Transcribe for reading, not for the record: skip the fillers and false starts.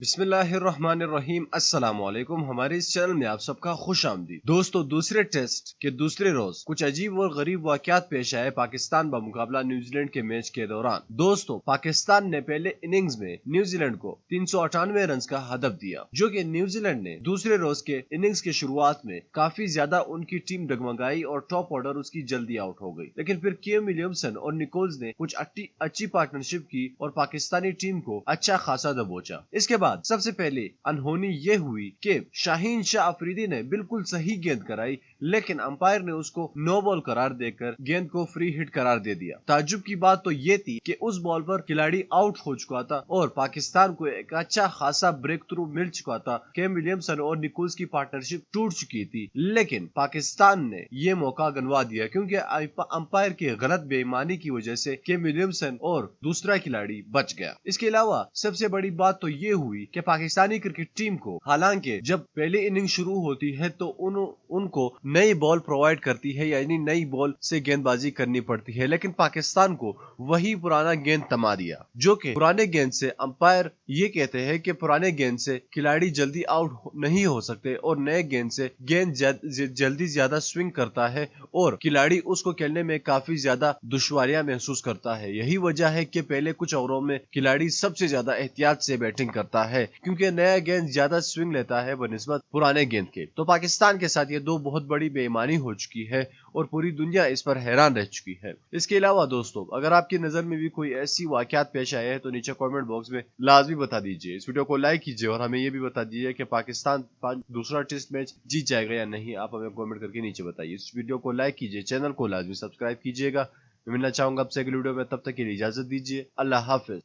बिस्मिल्लाहिर्रहमानिर्रहीम अस्सलाम वालेकुम। हमारे इस चैनल में आप सबका खुश आमदीद। दोस्तों, दूसरे टेस्ट के दूसरे रोज कुछ अजीब और गरीब वाकयात पेश आए पाकिस्तान बमुकाबला न्यूजीलैंड के मैच के दौरान। दोस्तों, पाकिस्तान ने पहले इनिंग्स में न्यूजीलैंड को 398 रन का हदफ दिया, जो कि न्यूजीलैंड ने दूसरे रोज के इनिंग्स की शुरुआत में काफी ज्यादा उनकी टीम डगमगाई और टॉप ऑर्डर उसकी जल्दी आउट हो गई। लेकिन फिर केन विलियमसन और निकोल्स ने कुछ अच्छी पार्टनरशिप की और पाकिस्तानी टीम को अच्छा खासा दबोचा। इसके बाद सबसे पहले अनहोनी ये हुई कि शाहीन शाह अफरीदी ने बिल्कुल सही गेंद कराई, लेकिन अंपायर ने उसको नो बॉल करार देकर गेंद को फ्री हिट करार दे दिया। ताज्जुब की बात तो ये थी कि उस बॉल पर खिलाड़ी आउट हो चुका था और पाकिस्तान को एक अच्छा खासा ब्रेक थ्रू मिल चुका था। केन विलियमसन और निकोल्स की पार्टनरशिप टूट चुकी थी, लेकिन पाकिस्तान ने ये मौका गंवा दिया क्योंकि अंपायर की गलत बेईमानी की वजह से केन विलियमसन और दूसरा खिलाड़ी बच गया। इसके अलावा सबसे बड़ी बात तो ये हुई कि पाकिस्तानी क्रिकेट टीम को हालांकि जब पहली इनिंग शुरू होती है तो उनको नई बॉल प्रोवाइड करती है, यानी नई बॉल से गेंदबाजी करनी पड़ती है, लेकिन पाकिस्तान को वही पुराना गेंद थमा दिया। जो कि पुराने गेंद से अंपायर ये कहते हैं कि पुराने गेंद से खिलाड़ी जल्दी आउट नहीं हो सकते और नए गेंद से गेंद जल्दी ज्यादा स्विंग करता है और खिलाड़ी उसको खेलने में काफी ज्यादा दुश्वारियां महसूस करता है। यही वजह है कि पहले कुछ ओवरों में खिलाड़ी सबसे ज्यादा एहतियात से बैटिंग करता है क्योंकि नया गेंद ज्यादा स्विंग लेता है बनिस्बत पुराने गेंद के। तो पाकिस्तान के साथ ये दो बहुत बड़ी बेईमानी हो चुकी है और पूरी दुनिया इस पर हैरान रह चुकी है। इसके अलावा दोस्तों, अगर आपकी नजर में भी कोई ऐसी वाकयात पेश आए हैं तो नीचे कमेंट बॉक्स में लाजमी बता दीजिए। इस वीडियो को लाइक कीजिए और हमें ये भी बता दीजिए कि पाकिस्तान दूसरा टेस्ट मैच जीत जाएगा या नहीं। आप हमें कमेंट करके नीचे बताइए। इस वीडियो को लाइक कीजिए, चैनल को लाजमी सब्सक्राइब कीजिएगा। मैं मिलना चाहूंगा आपसे अगली वीडियो में, तब तक के लिए इजाजत दीजिए। अल्लाह हाफिज।